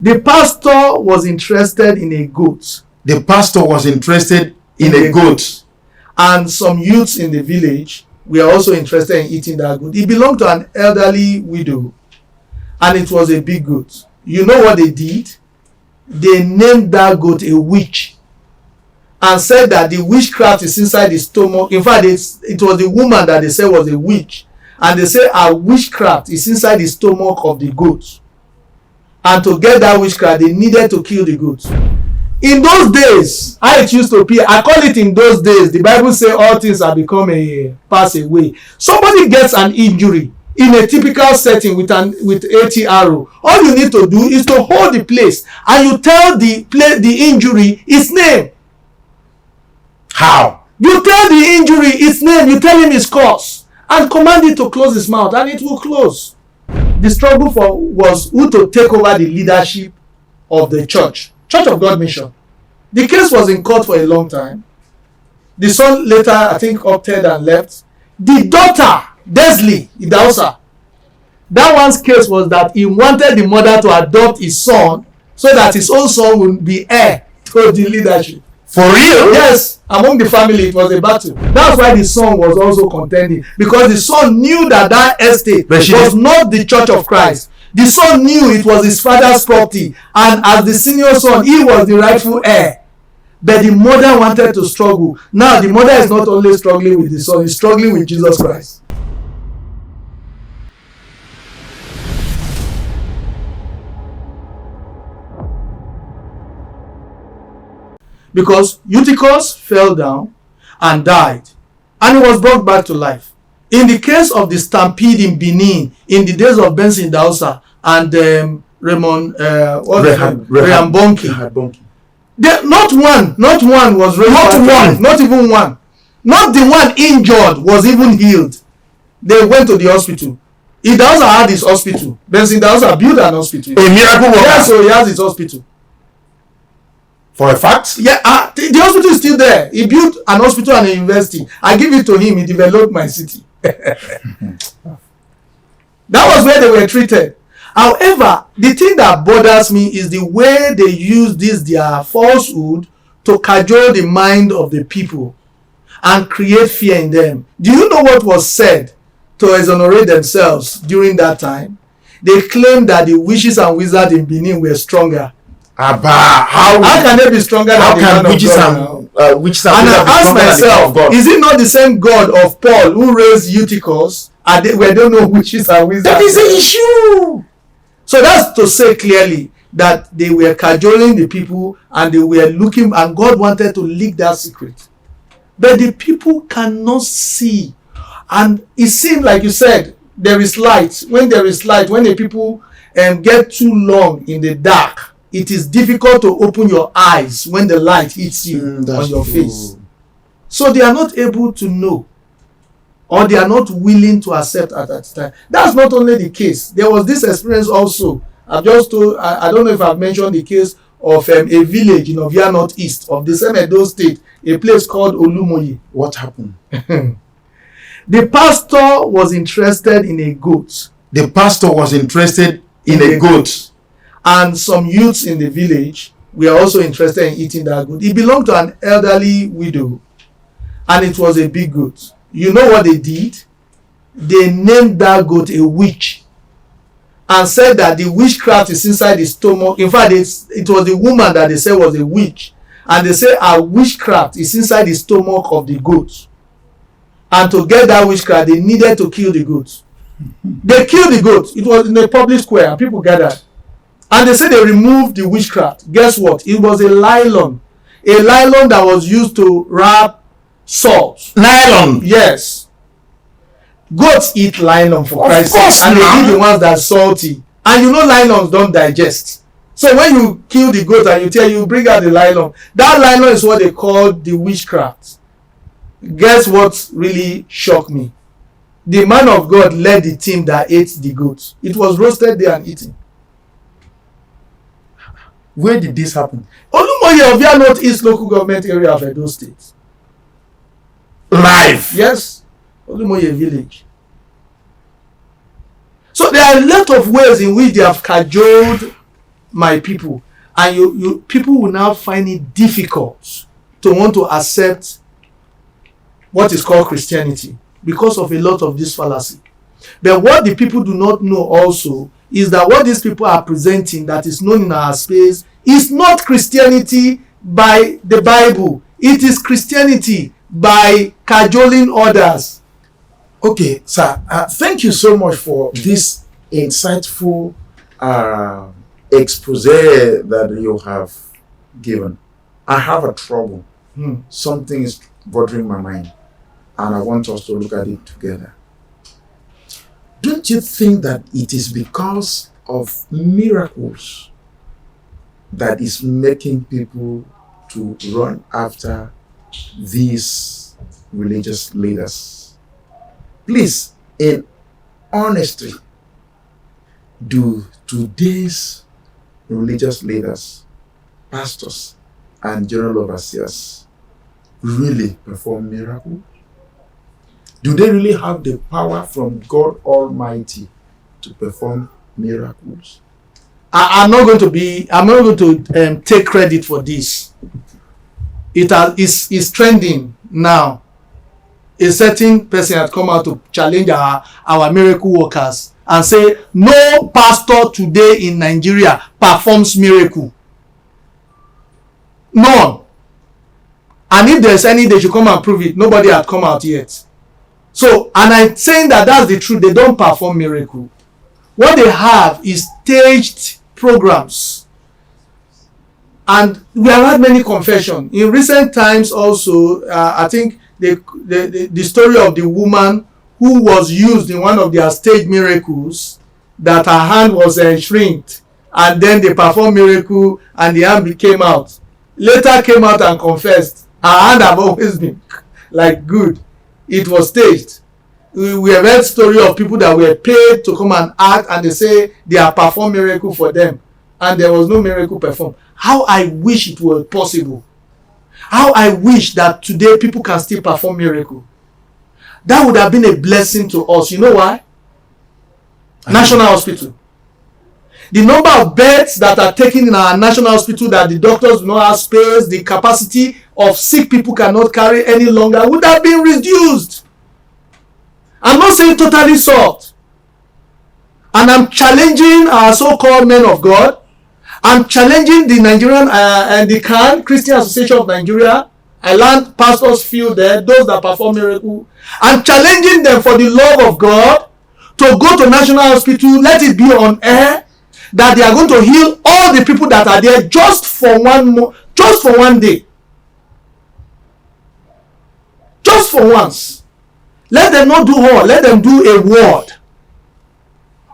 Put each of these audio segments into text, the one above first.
The pastor was interested in a goat. The pastor was interested in a goat. And some youths in the village were also interested in eating that goat. It belonged to an elderly widow, and it was a big goat. You know what they did? They named that goat a witch, and said that the witchcraft is inside the stomach. In fact, it was the woman that they said was a witch, and they say a witchcraft is inside the stomach of the goat. And to get that witchcraft, they needed to kill the goat. In those days, how it used to be, I call it in those days, the Bible says all things have become a pass away. Somebody gets an injury in a typical setting with ATRO. All you need to do is to hold the place, and you tell the injury its name. How? You tell the injury its name, you tell him its cause, and command it to close its mouth, and it will close. The struggle was who to take over the leadership of the church of God Mission. The case was in court for a long time. The son later, I think, opted and left. The daughter, Desley Idausa, that one's case was that he wanted the mother to adopt his son so that his own son would be heir to the leadership. For real? Yes, among the family it was a battle. That's why the son was also contending, because the son knew that estate was not the Church of Christ. The son knew it was his father's property, and as the senior son, he was the rightful heir. But the mother wanted to struggle. Now the mother is not only struggling with the son, he's struggling with Jesus Christ. Because Eutychus fell down and died, and he was brought back to life. In the case of the stampede in Benin, in the days of Benson Dausa and Raymond Bonki, not one was raised. Not even one. Not the one injured was even healed. They went to the hospital. Idausa had his hospital. Benson Dausa built an hospital. A miracle worker. Yeah, so he has his hospital. For a fact? Yeah, the hospital is still there. He built an hospital and a university. I give it to him. He developed my city. That was where they were treated. However, the thing that bothers me is the way they use their falsehood to cajole the mind of the people and create fear in them. Do you know what was said to exonerate themselves during that time? They claimed that the witches and wizards in Benin were stronger. How can they be stronger than the man of God? Witches and I ask myself, is it not the same God of Paul who raised Eutychus? We don't know witches and wizards. That is an issue. So that's to say clearly that they were cajoling the people, and they were looking, and God wanted to leak that secret. But the people cannot see. And it seemed like you said, there is light. When there is light, when the people get too long in the dark, it is difficult to open your eyes when the light hits you on your face. So they are not able to know, or they are not willing to accept at that time. That's not only the case. There was this experience also. I've just told, I don't know if I've mentioned the case of a village in Ovia Northeast of the same Edo State, a place called Olumoye. What happened? The pastor was interested in a goat. The pastor was interested in a goat. And some youths in the village were also interested in eating that goat. It belonged to an elderly widow, and it was a big goat. You know what they did? They named that goat a witch, and said that the witchcraft is inside the stomach. In fact, it was the woman that they said was a witch, and they say a witchcraft is inside the stomach of the goat. And to get that witchcraft, they needed to kill the goat. They killed the goat. It was in a public square, and people gathered. And they said they removed the witchcraft. Guess what? It was a nylon. A nylon that was used to wrap salt. Nylon? Yes. Goats eat nylon for Christ's sake. And they eat the ones that are salty. And you know nylons don't digest. So when you kill the goat and you bring out the nylon, that nylon is what they call the witchcraft. Guess what really shocked me? The man of God led the team that ate the goat. It was roasted there and eaten. Where did this happen? Olumoye of Ovia Northeast local government area of Edo State. Live? Yes. Olumoye village. So there are a lot of ways in which they have cajoled my people. And you people will now find it difficult to want to accept what is called Christianity because of a lot of this fallacy. But what the people do not know also is that what these people are presenting that is known in our space is not Christianity by the Bible. It is Christianity by cajoling others. Okay, sir. Thank you so much for this insightful expose that you have given. I have a trouble. Something is bothering my mind, and I want us to look at it together. Don't you think that it is because of miracles that is making people to run after these religious leaders? Please, in honesty, do today's religious leaders, pastors, and general overseers really perform miracles? Do they really have the power from God Almighty to perform miracles? I'm not going to take credit for this. It's trending now. A certain person had come out to challenge our miracle workers and say no pastor today in Nigeria performs miracle. None. And if there's any, they should come and prove it. Nobody had come out yet. So, and I'm saying that that's the truth. They don't perform miracle. What they have is staged programs. And we have had many confessions. In recent times also, I think the story of the woman who was used in one of their staged miracles, that her hand was shrinked, and then they performed miracle and the hand came out. Later came out and confessed. Her hand have always been like good. It was staged. We have heard story of people that were paid to come and act, and they say they are perform miracle for them, and there was no miracle performed. How I wish it were possible. How I wish that today people can still perform miracle. That would have been a blessing to us. You know why? National Hospital. The number of beds that are taken in our national hospital that the doctors do not have space, the capacity of sick people cannot carry any longer would have been reduced. I'm not saying totally solved. And I'm challenging our so-called men of God. I'm challenging the Nigerian and the CAN, Christian Association of Nigeria. I learned pastors feel there, those that perform miracle. I'm challenging them for the love of God to go to National Hospital, let it be on air, that they are going to heal all the people that are there just for one day. Just for once. Let them not do all. Let them do a ward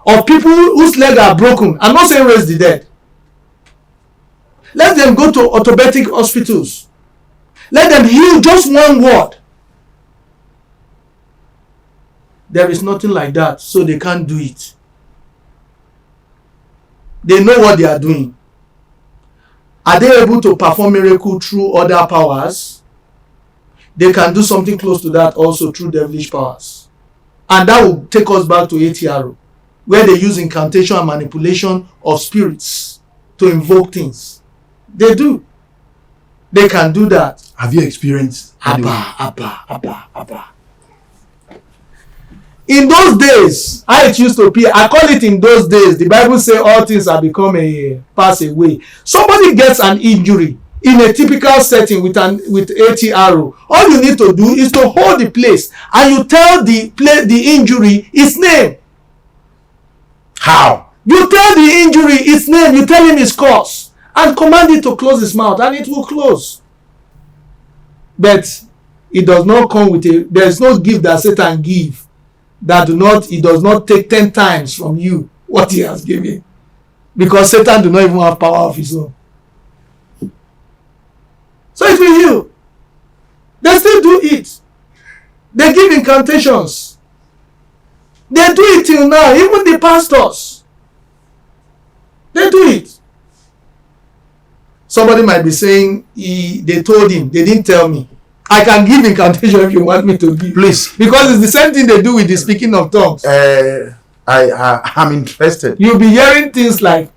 of people whose legs are broken. I'm not saying raise the dead. Let them go to orthopedic hospitals. Let them heal just one ward. There is nothing like that, so they can't do it. They know what they are doing. Are they able to perform miracle through other powers? They can do something close to that also through devilish powers. And that will take us back to ATRO, where they use incantation and manipulation of spirits to invoke things. They do. They can do that. Have you experienced? Abba. In those days, how it used to be, I call it in those days, the Bible says all things have become a pass away. Somebody gets an injury in a typical setting with ATRO. All you need to do is to hold the place and you tell the injury its name. How? You tell the injury its name, you tell him its cause, and command it to close its mouth, and it will close. But it does not come with there is no gift that Satan give he does not take 10 times from you what he has given. Because Satan do not even have power of his own. So it will heal. They still do it. They give incantations. They do it till now. Even the pastors. They do it. Somebody might be saying, they told him, they didn't tell me. I can give incantation if you want me to give. Please. Because it's the same thing they do with the speaking of tongues. I'm interested. You'll be hearing things like,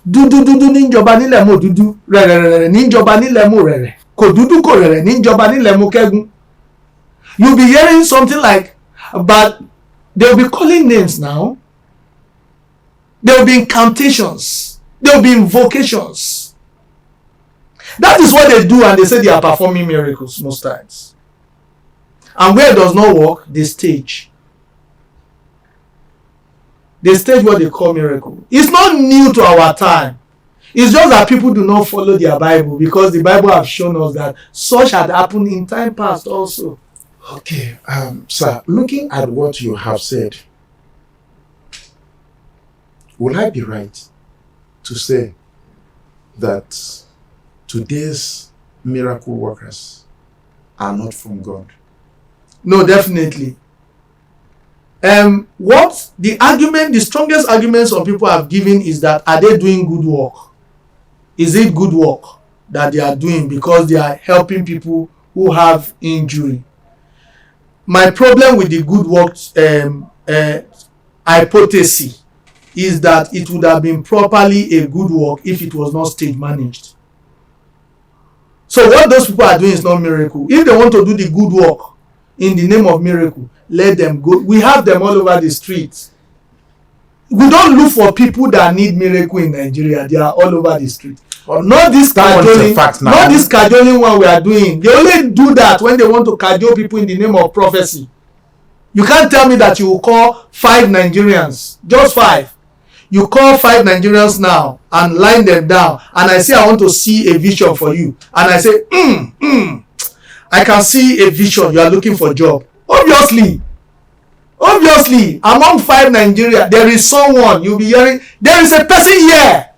dúdú ní ìjọba nílẹ̀ mo dúdú, rẹ̀rẹ̀rẹ̀ ní ìjọba nílẹ̀ mo rẹ̀rẹ̀, kò dúdú kò rẹ̀rẹ̀ ní ìjọba nílẹ̀ mo kẹ́gun. You'll be hearing something like, but they'll be calling names now. There'll be incantations. There'll be invocations. That is what they do, and they say they are performing miracles most times. And where it does not work, they stage. They stage what they call miracle. It's not new to our time. It's just that people do not follow their Bible, because the Bible has shown us that such had happened in time past also. Okay, sir, looking at what you have said, will I be right to say that today's miracle workers are not from God? No, definitely. What the strongest argument some people have given is that, are they doing good work? Is it good work that they are doing because they are helping people who have injury? My problem with the good work hypothesis is that it would have been properly a good work if it was not stage managed. So what those people are doing is not miracle. If they want to do the good work in the name of miracle, let them go. We have them all over the streets. We don't look for people that need miracle in Nigeria. They are all over the street. Not this cajoling one we are doing. They only do that when they want to cajole people in the name of prophecy. You can't tell me that you will call 5 Nigerians, just 5. You call 5 Nigerians now and line them down, and I say I want to see a vision for you, and I say I can see a vision. You are looking for a job. Obviously among 5 Nigeria there is someone you'll be hearing. There is a person here.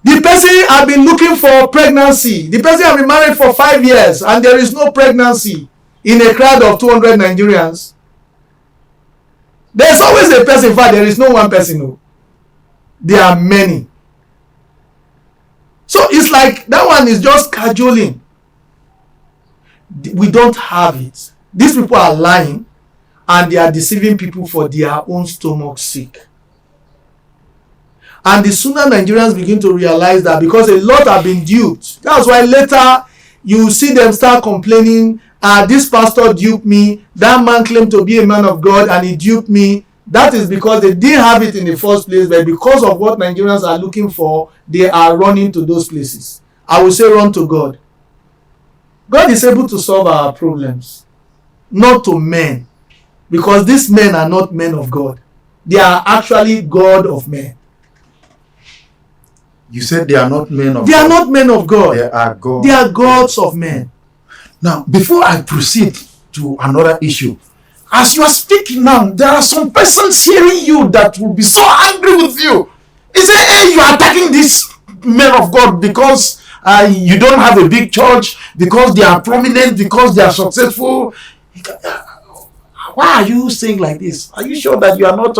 The person have been looking for pregnancy. The person have been married for 5 years and there is no pregnancy in a crowd of 200 Nigerians. There is always a person. In fact, there is no one person. No. There are many. So it's like that one is just cajoling. We don't have it. These people are lying and they are deceiving people for their own stomach's sake. And the sooner Nigerians begin to realize that, because a lot have been duped, that's why later you see them start complaining, this pastor duped me, that man claimed to be a man of God and he duped me. That is because they didn't have it in the first place, but because of what Nigerians are looking for, they are running to those places. I will say run to God. God is able to solve our problems, not to men, because these men are not men of God. They are actually God of men. You said they are not men of God. They are not men of God. They are God. They are gods of men. Now, before I proceed to another issue, as you are speaking now, there are some persons hearing you that will be so angry with you. Is it, hey, you are attacking these men of God because you don't have a big church, because they are prominent, because they are successful? Why are you saying like this? Are you sure that you are not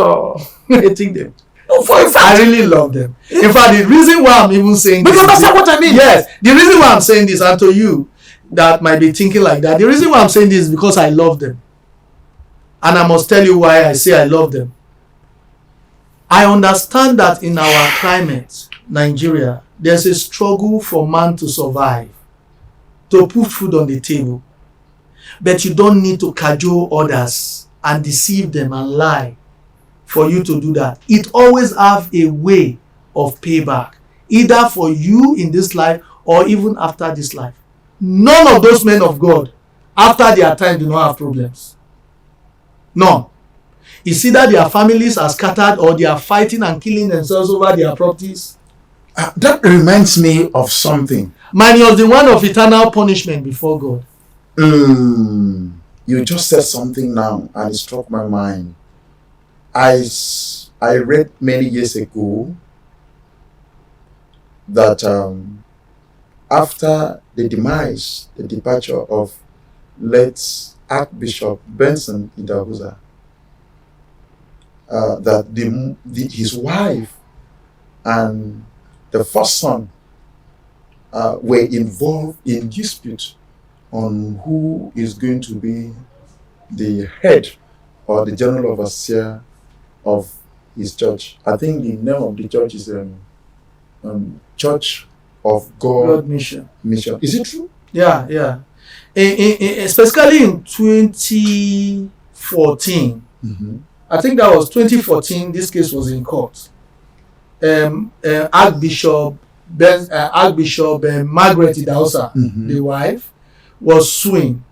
hating them? No, for a fact, I really love them. In fact, the reason why I'm even saying this, because that's what I mean. Yes, the reason why I'm saying this, and to you that might be thinking like that, the reason why I'm saying this is because I love them. And I must tell you why I say I love them. I understand that in our climate, Nigeria, there's a struggle for man to survive, to put food on the table. But you don't need to cajole others and deceive them and lie for you to do that. It always have a way of payback, either for you in this life or even after this life. None of those men of God, after their time, do not have problems. None. It's either their families are scattered or they are fighting and killing themselves over their properties. That reminds me of something. Minus the one of eternal punishment before God. You just said something now and it struck my mind. I read many years ago that after the departure of late Archbishop Benson Idahosa, that his wife and the first son were involved in dispute on who is going to be the head or the general overseer of his church. I think the name of the church is Church of God Mission. Is it true? Yeah. Especially in 2014, I think that was 2014. This case was in court. Archbishop Margaret Idahosa, the wife, was suing.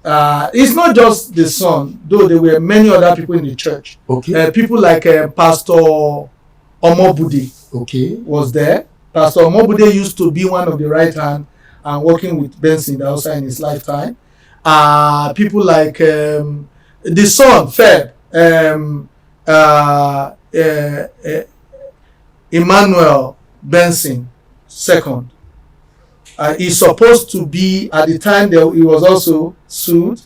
It's not just the son, though there were many other people in the church. Okay. People like Pastor Omobude was there. Pastor Omobude used to be one of the right hand and working with Benson Idahosa in his lifetime. People like the son, Feb, Emmanuel Benson II. He's supposed to be, at the time that he was also sued.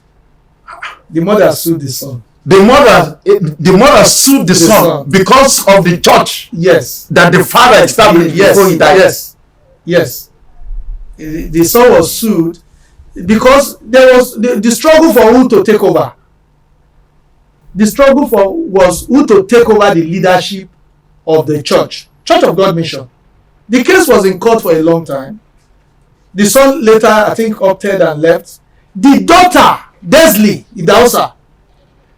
The mother sued the son. The mother sued the son because of the church. Yes. That the father established before he died. Yes. The son was sued because there was the struggle for who to take over. The struggle was who to take over the leadership of the Church of God Mission. The case was in court for a long time. The son later, I think, opted and left. The daughter, Desley Idahosa,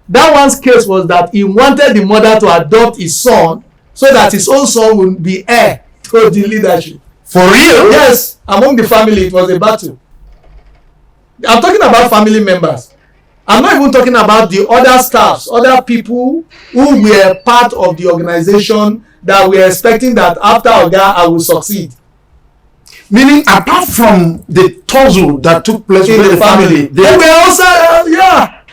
that one's case was that he wanted the mother to adopt his son so that his own son would be heir to the leadership. For real? Yes. Among the family, it was a battle. I'm talking about family members. I'm not even talking about the other staffs, other people who were part of the organization that were expecting that after Oga, I will succeed. Meaning, apart from the tussle that took place in the family, there were also,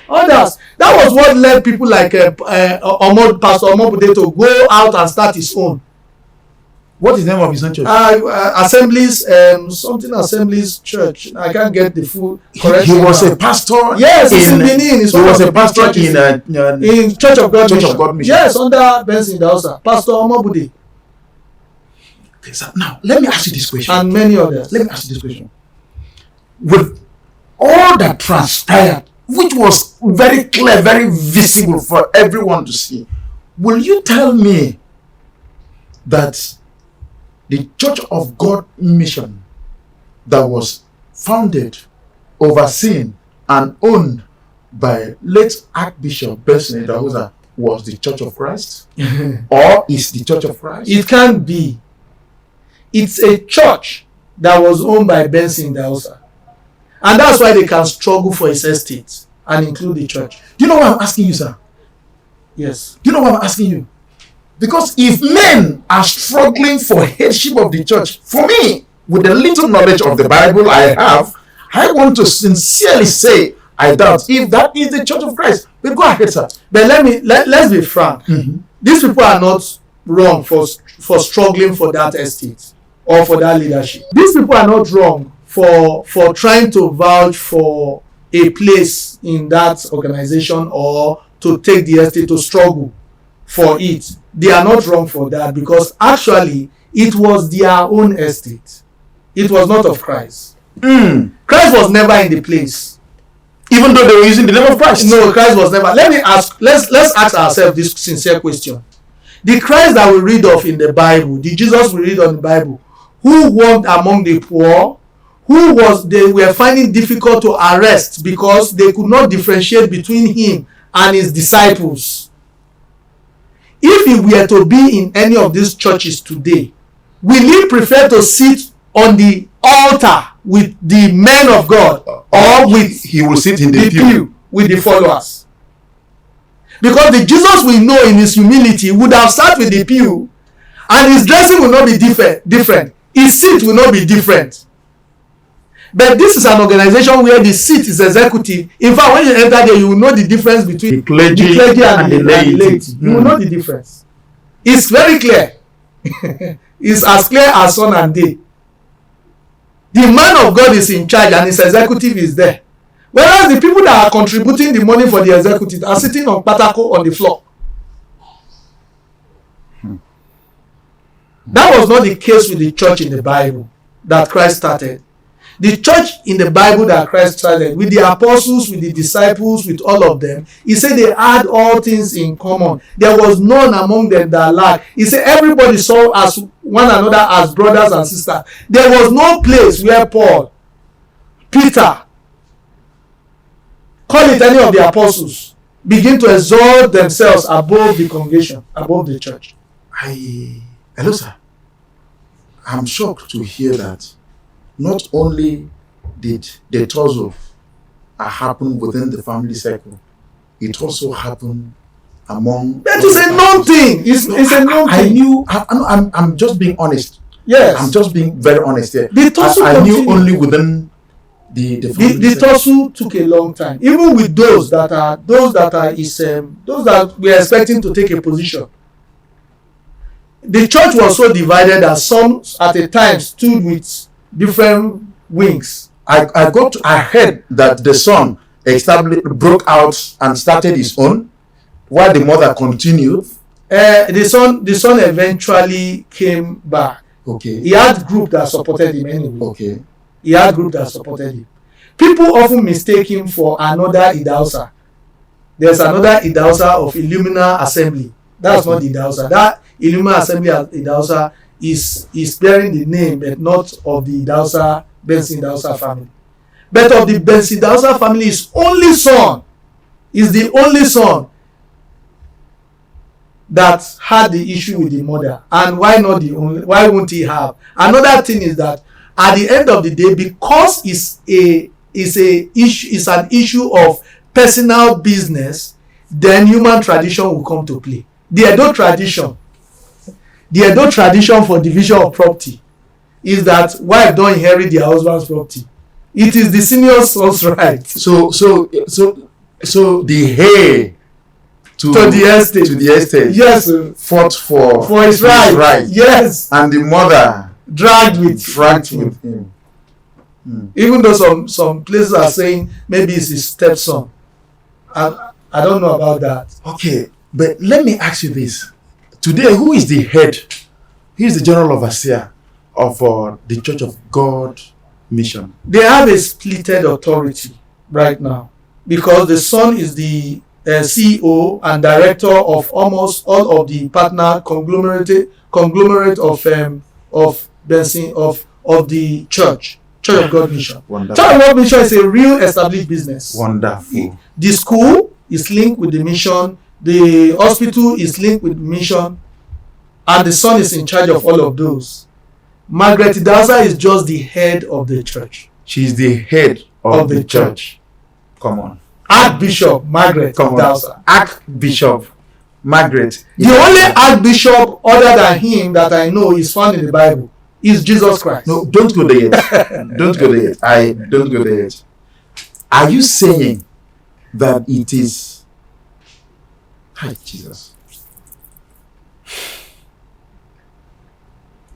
others. That was what led people like Pastor Omobude to go out and start his own. What is the name of his own church? Assemblies, Assemblies Church. I can't get the full correction. He was a pastor. Yes, in Benin. He was a pastor in Church of God Mission. Yes, under Benson Idahosa, Pastor Omobude. Okay, so now let me ask you this question. And many others. Let me ask you this question. With all that transpired, which was very clear, very visible for everyone to see, will you tell me that the Church of God Mission that was founded, overseen, and owned by late Archbishop Benson Idahosa was the Church of Christ? Or is the Church of Christ? It can't be. It's a church that was owned by Benson Idahosa. And that's why they can struggle for his estate and include the church. Do you know why I'm asking you, sir? Yes. Do you know why I'm asking you? Because if men are struggling for headship of the church, for me, with the little knowledge of the Bible I have, I want to sincerely say, I doubt if that is the Church of Christ. But go ahead, sir. But let's be frank. These people are not wrong for struggling for that estate or for that leadership. These people are not wrong for trying to vouch for a place in that organization or to take the estate, to struggle for it. They are not wrong for that, because actually it was their own estate. It was not of Christ. Christ was never in the place. Even though they were using the name of Christ? No, Christ was never. Let's ask ourselves this sincere question. The Christ that we read of in the Bible, the Jesus we read on the Bible, who walked among the poor, they were finding difficult to arrest because they could not differentiate between him and his disciples. If he were to be in any of these churches today, will he prefer to sit on the altar with the men of God, or he will sit in the pew with the followers? Because the Jesus we know in his humility would have sat with the pew, and his dressing will not be different. His seat will not be different. But this is an organization where the seat is executive. In fact, when you enter there, you will know the difference between the clergy and the laity. You will know the difference. It's very clear. It's as clear as sun and day. The man of God is in charge and his executive is there. Whereas the people that are contributing the money for the executive are sitting on patako on the floor. That was not the case with the church in the Bible that Christ started. The church in the Bible that Christ started, with the apostles, with the disciples, with all of them, he said they had all things in common. There was none among them that lacked. He said everybody saw as one another as brothers and sisters. There was no place where Paul, Peter, call it any of the apostles, begin to exalt themselves above the congregation, above the church. Hello, sir. I'm shocked to hear that not only did the tussle happen within the family circle, it also happened among. That is a known thing. It's a known thing. I'm just being honest. Yes. I'm just being very honest here. The tussle I knew continued. only within the family The circle. tussle took a long time. Even with those that we are expecting to take a position. The church was so divided that some at a time stood with different wings. I heard that the son broke out and started his own, while the mother continued. The son eventually came back. Okay. He had group that supported him anyway. Okay. He had group that supported him. People often mistake him for another Idausa. There's another Idausa of Illumina Assembly. That's not the Idausa. That Illumina Assembly Idausa is bearing the name, but not of the Idausa, Benson Idausa family. But of the Benson Idausa family, his only son is the only son that had the issue with the mother. And why not the only? Why won't he have? Another thing is that at the end of the day, because it's an issue of personal business, then human tradition will come to play. The Edo tradition for division of property is that wife don't inherit their husband's property. It is the senior son's right. So the heir to the estate Yes, fought for his right. Yes, and the mother dragged with him. Even though some places are saying maybe it's his stepson. I don't know about that. Okay, but let me ask you this. Today, who is the head? Who is the general overseer of the Church of God mission? They have a splitted authority right now because the son is the CEO and director of almost all of the partner conglomerate of Benson of the Church of God mission. Wonderful. Church of God mission is a real established business. Wonderful. The school is linked with the mission. The hospital is linked with the mission, and the son is in charge of all of those. Margaret Idausa is just the head of the church. She's the head of the church. Come on. Archbishop Margaret Idausa. Archbishop Margaret. The only archbishop other than him that I know is found in the Bible is Jesus Christ. No, don't go there yet. Don't go there yet. Don't go there yet. Are you saying that it is? Hi, Jesus.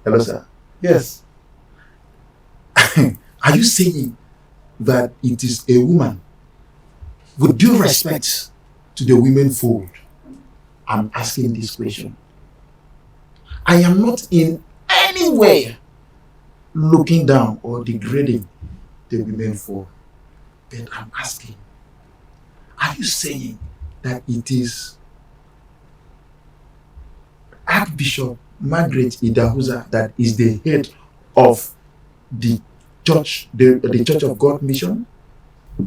Hello, sir. Yes. Are you saying that it is a woman? With due respect to the women fold, I'm asking this question. I am not in any way looking down or degrading the women fold, but I'm asking, are you saying that it is Archbishop Margaret Idausa that is the head of the church, the Church of God mission?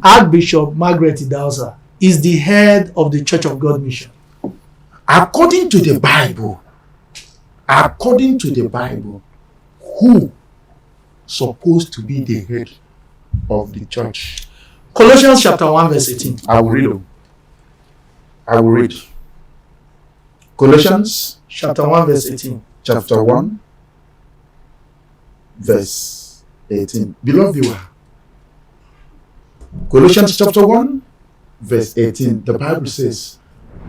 Archbishop Margaret Idausa is the head of the Church of God mission. According to the Bible, who supposed to be the head of the church? Colossians chapter 1 verse 18. I will read. Colossians Chapter 1 verse 18. chapter 1 verse 18. Beloved viewer, Colossians chapter 1 verse 18, the Bible says,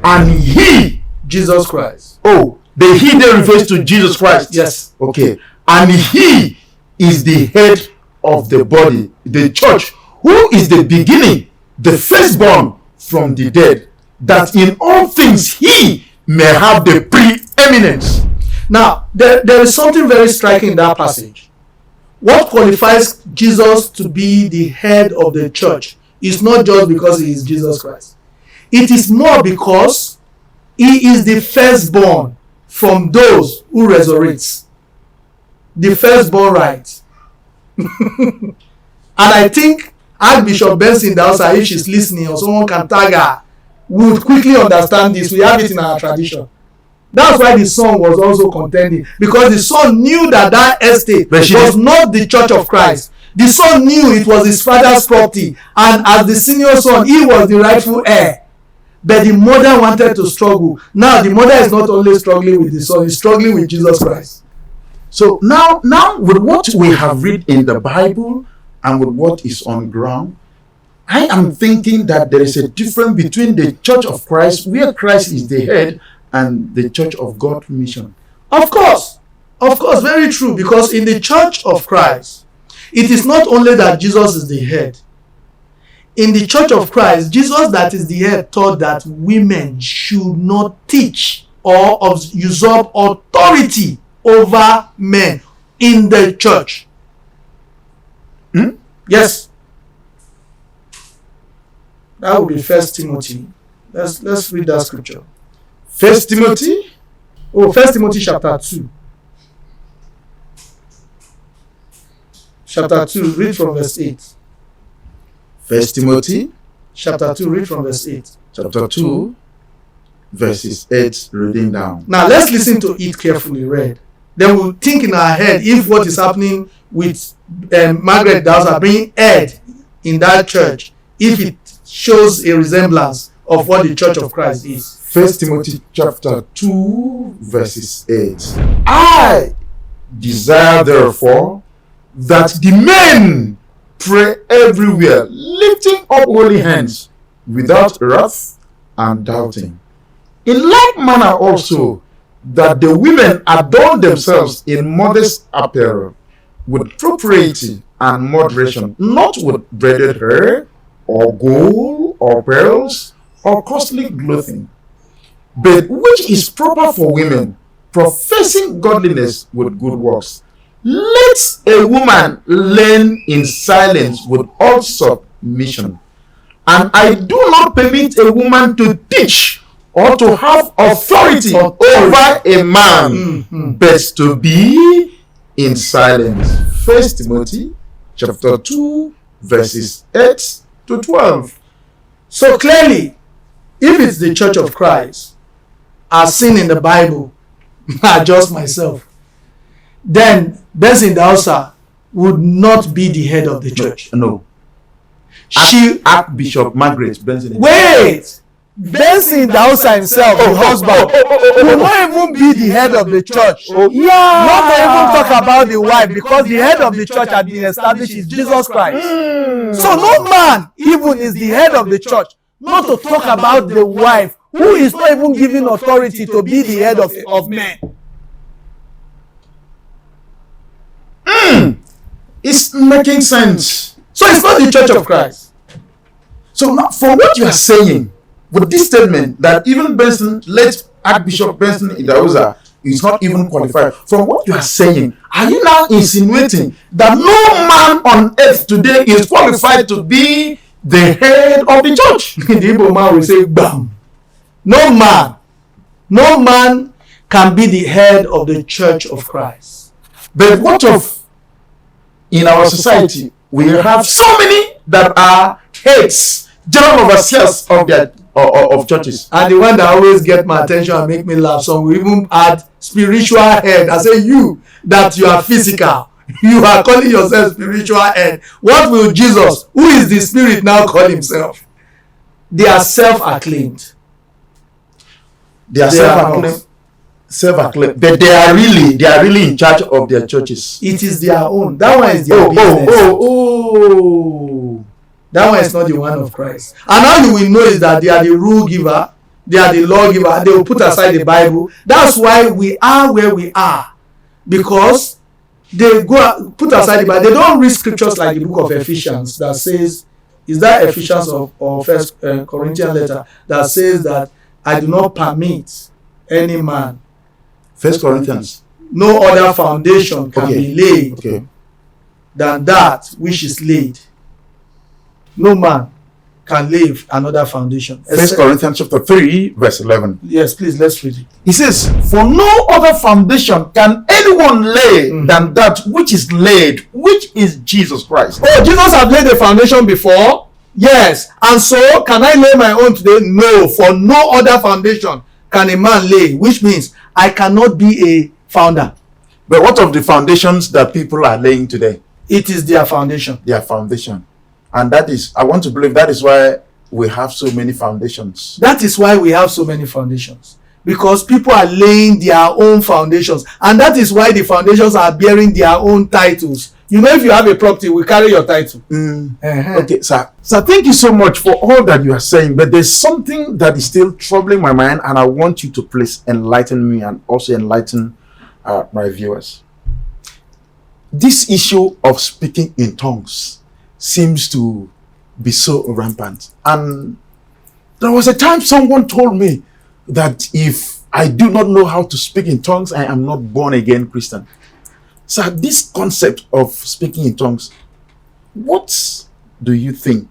and he, Jesus Christ. oh, the he there refers to Jesus Christ. Yes. Okay. And he is the head of the body, the church, who is the beginning, the firstborn from the dead, that in all things he may have the preeminence. Now, there is something very striking in that passage. what qualifies Jesus to be the head of the church is not just because he is Jesus Christ. It is more because he is the firstborn from those who resurrects. The firstborn right. And I think Archbishop Benson Dausa, if she's listening or someone can tag her, would quickly understand this. We have it in our tradition. That's why the son was also contending, because the son knew that estate was not the Church of Christ. The son knew it was his father's property, and as the senior son, he was the rightful heir. But the mother wanted to struggle. Now the mother is not only struggling with the son, he's struggling with Jesus Christ. So now with what we have read in the Bible and with what is on ground, I am thinking that there is a difference between the Church of Christ, where Christ is the head, and the Church of God mission. Of course, very true. Because in the Church of Christ, it is not only that Jesus is the head. In the Church of Christ, Jesus that is the head taught that women should not teach or usurp authority over men in the church. Yes. That would be 1 Timothy. Let's read that scripture. 1 Timothy? 1 Timothy chapter 2. Chapter 2, read from verse 8. 1 Timothy? Chapter 2, read from verse 8. Chapter 2, verses 8, reading down. Now let's listen to it carefully read. Then we'll think in our head if what is happening with Margaret Dausa being head in that church, if it shows a resemblance of what the Church of Christ is. 1 Timothy chapter 2, verses 8. I desire therefore that the men pray everywhere, lifting up holy hands, without wrath and doubting. In like manner also, that the women adorn themselves in modest apparel, with propriety and moderation, not with braided hair, or gold, or pearls, or costly clothing, but which is proper for women, professing godliness with good works. Let a woman learn in silence with all submission. And I do not permit a woman to teach or to have authority over a man, but to be in silence. 1 Timothy chapter 2, verses 8 to 12. So clearly, if it's the Church of Christ, as seen in the Bible, just myself, then Benson Dausa would not be the head of the church. No. Archbishop Margaret Benson. Wait! Benson Dausa himself, the husband, will not even be the head of the church. Not to even talk about the wife, because the head of the church had been established is Jesus Christ. So no man even is the head of the church. Not to talk about the wife, who is not even given authority to be the head of men. It's making sense. So it's not the Church of Christ. So now, for what you are saying with this statement that even Benson, late Archbishop Benson Dausa, is not even qualified. From what you are saying, are you now insinuating that no man on earth today is qualified to be the head of the church? The Igbo man will say, bam. No man can be the head of the Church of Christ. But what of in our society, we have so many that are heads, general overseers of their of churches. And the one that always get my attention and make me laugh, some will even add spiritual head. I say, you that you are physical, you are calling yourself spiritual head. What will Jesus, who is the spirit, now call himself? They are self-acclaimed. They are self-acclaimed, but they are really in charge of their churches. It is their own. That one is their business. That one is not the one of Christ. And how you will know is that they are the rule giver, they are the law giver. They will put aside the Bible. That's why we are where we are, because they go put aside the Bible. They don't read scriptures like the book of Ephesians that says, is that Ephesians or First Corinthians letter that says that I do not permit any man. 1 Corinthians. No other foundation can be laid than that which is laid, no man can lay another foundation. 1 Corinthians chapter 3, verse 11. Yes, please, let's read it. He says, for no other foundation can anyone lay than that which is laid, which is Jesus Christ. Oh, Jesus had laid the foundation before? Yes. And so, can I lay my own today? No. For no other foundation can a man lay, which means I cannot be a founder. But what of the foundations that people are laying today? It is their foundation. Their foundation. And that is, I want to believe that is why we have so many foundations. That is why we have so many foundations. Because people are laying their own foundations. And that is why the foundations are bearing their own titles. You know, if you have a property, we carry your title. Okay, sir. Sir, thank you so much for all that you are saying. But there's something that is still troubling my mind, and I want you to please enlighten me and also enlighten my viewers. This issue of speaking in tongues seems to be so rampant. And there was a time someone told me that if I do not know how to speak in tongues, I am not born again Christian. So this concept of speaking in tongues, what do you think?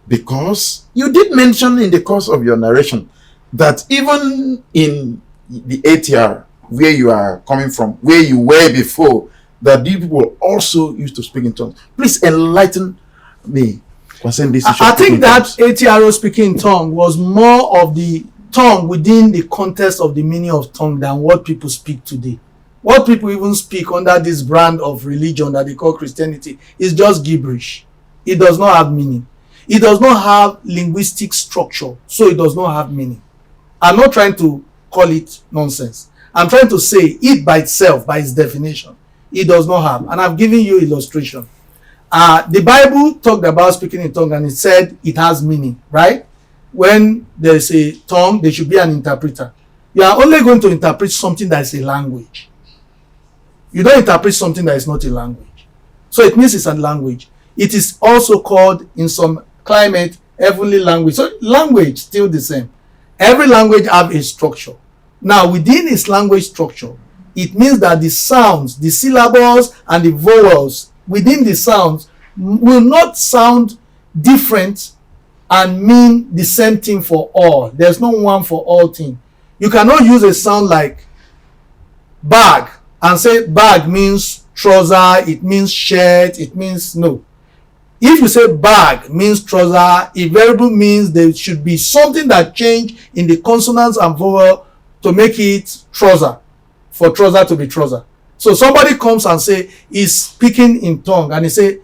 Because you did mention in the course of your narration that even in the ATR, where you are coming from, where you were before, that these people also used to speak in tongues. Please enlighten me concerning this issue. I think that ATRO speaking in tongue was more of the tongue within the context of the meaning of tongue than what people speak today. What people even speak under this brand of religion that they call Christianity is just gibberish. It does not have meaning. It does not have linguistic structure, so it does not have meaning. I'm not trying to call it nonsense. I'm trying to say it by itself, by its definition, it does not have. And I've given you illustration. The Bible talked about speaking in tongue and it said it has meaning, right? When there's a tongue, there should be an interpreter. You are only going to interpret something that is a language. You don't interpret something that is not a language. So it means it's a language. It is also called in some climate heavenly language. So language still the same. Every language have a structure. Now within its language structure, it means that the sounds, the syllables and the vowels within the sounds will not sound different and mean the same thing for all. There's no one for all thing. You cannot use a sound like bag and say bag means trouser, it means shirt, it means no. If you say bag means trouser, it variable means there should be something that changed in the consonants and vowel to make it trouser, for trouser to be trouser. So somebody comes and say he's speaking in tongue and he say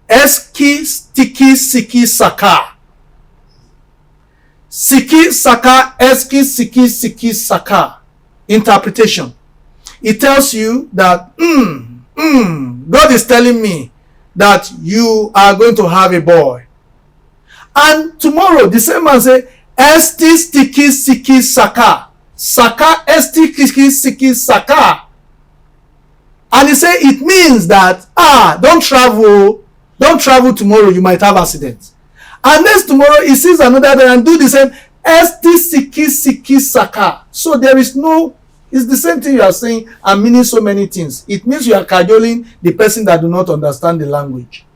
eski sticky siki saka. Siki saka eski siki siki saka. Interpretation. It tells you that God is telling me that you are going to have a boy. And tomorrow the same man say esti sticky siki saka. Saka esti sticky siki saka. And he say it means that don't travel tomorrow, you might have accident. And next tomorrow he sees another day and do the same esti siki siki saka. So there is no, it's the same thing you are saying and meaning so many things. It means you are cajoling the person that do not understand the language.